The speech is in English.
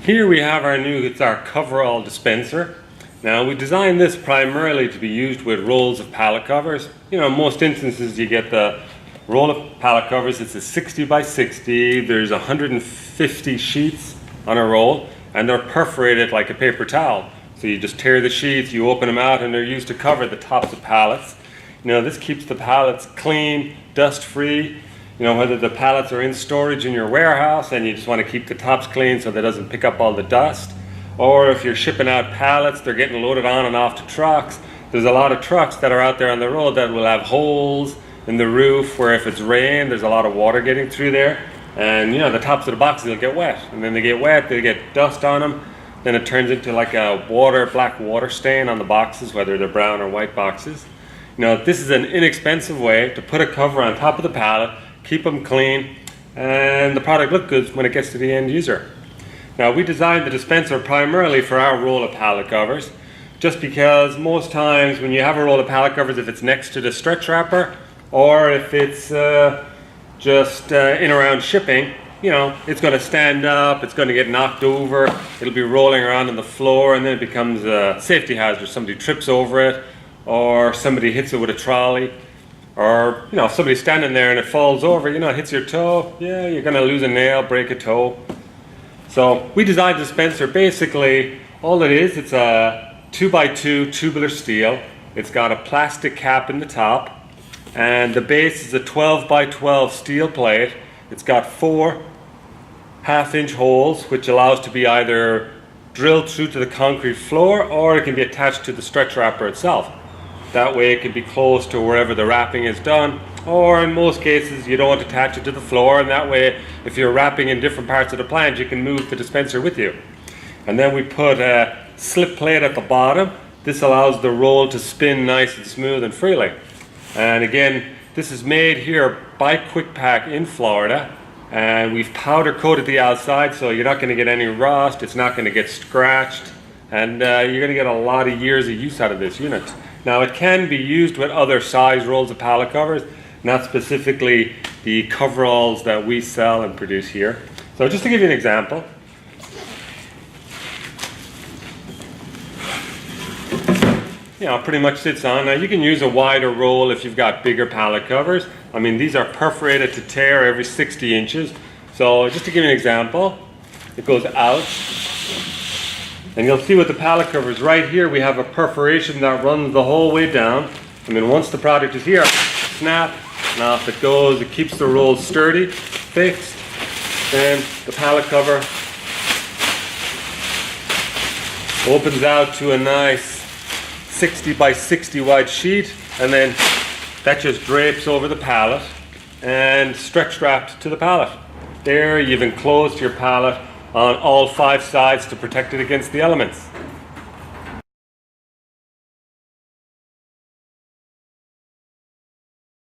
Here we have it's our CoverALL dispenser. Now we designed this primarily to be used with rolls of pallet covers. You know, in most instances you get the roll of pallet covers, it's a 60 by 60, there's 150 sheets on a roll, and they're perforated like a paper towel. So you just tear the sheets, you open them out, and they're used to cover the tops of pallets. You know, this keeps the pallets clean, dust free. You know, whether the pallets are in storage in your warehouse and you just want to keep the tops clean so that it doesn't pick up all the dust, or if you're shipping out pallets, they're getting loaded on and off to trucks. There's a lot of trucks that are out there on the road that will have holes in the roof where if it's rain, there's a lot of water getting through there, and you know, the tops of the boxes will get wet, and then they get wet, they get dust on them, then it turns into like a black water stain on the boxes, whether they're brown or white boxes. You know, this is an inexpensive way to put a cover on top of the pallet, keep them clean, and the product look good when it gets to the end user. Now, we designed the dispenser primarily for our roll of pallet covers, just because most times when you have a roll of pallet covers, if it's next to the stretch wrapper, or if it's just in around shipping, you know, it's going to stand up, it's going to get knocked over, it'll be rolling around on the floor, and then it becomes a safety hazard. Somebody trips over it, or somebody hits it with a trolley, or you know, if somebody's standing there and it falls over, you know, it hits your toe, yeah, you're going to lose a nail, break a toe. So we designed the dispenser. Basically, all it is, it's a 2x2 tubular steel. It's got a plastic cap in the top, and the base is a 12 by 12 steel plate. It's got 4 half-inch holes, which allows to be either drilled through to the concrete floor, or it can be attached to the stretch wrapper itself. That way it can be close to wherever the wrapping is done, or in most cases you don't want to attach it to the floor, and that way if you're wrapping in different parts of the plant you can move the dispenser with you. And then we put a slip plate at the bottom. This allows the roll to spin nice and smooth and freely. And again, this is made here by Quick Pack in Florida, and we've powder coated the outside so you're not going to get any rust, it's not going to get scratched, and you're going to get a lot of years of use out of this unit. Now, it can be used with other size rolls of pallet covers, not specifically the CoverALLs that we sell and produce here. So just to give you an example, you know, pretty much sits on. Now, you can use a wider roll if you've got bigger pallet covers. I mean, these are perforated to tear every 60 inches. So just to give you an example, it goes out. And you'll see with the pallet covers right here, we have a perforation that runs the whole way down. I mean, once the product is here, snap, and off it goes. It keeps the roll sturdy, fixed. Then the pallet cover opens out to a nice 60 by 60 wide sheet, and then that just drapes over the pallet and stretch strapped to the pallet. There, you've enclosed your pallet on all 5 sides to protect it against the elements.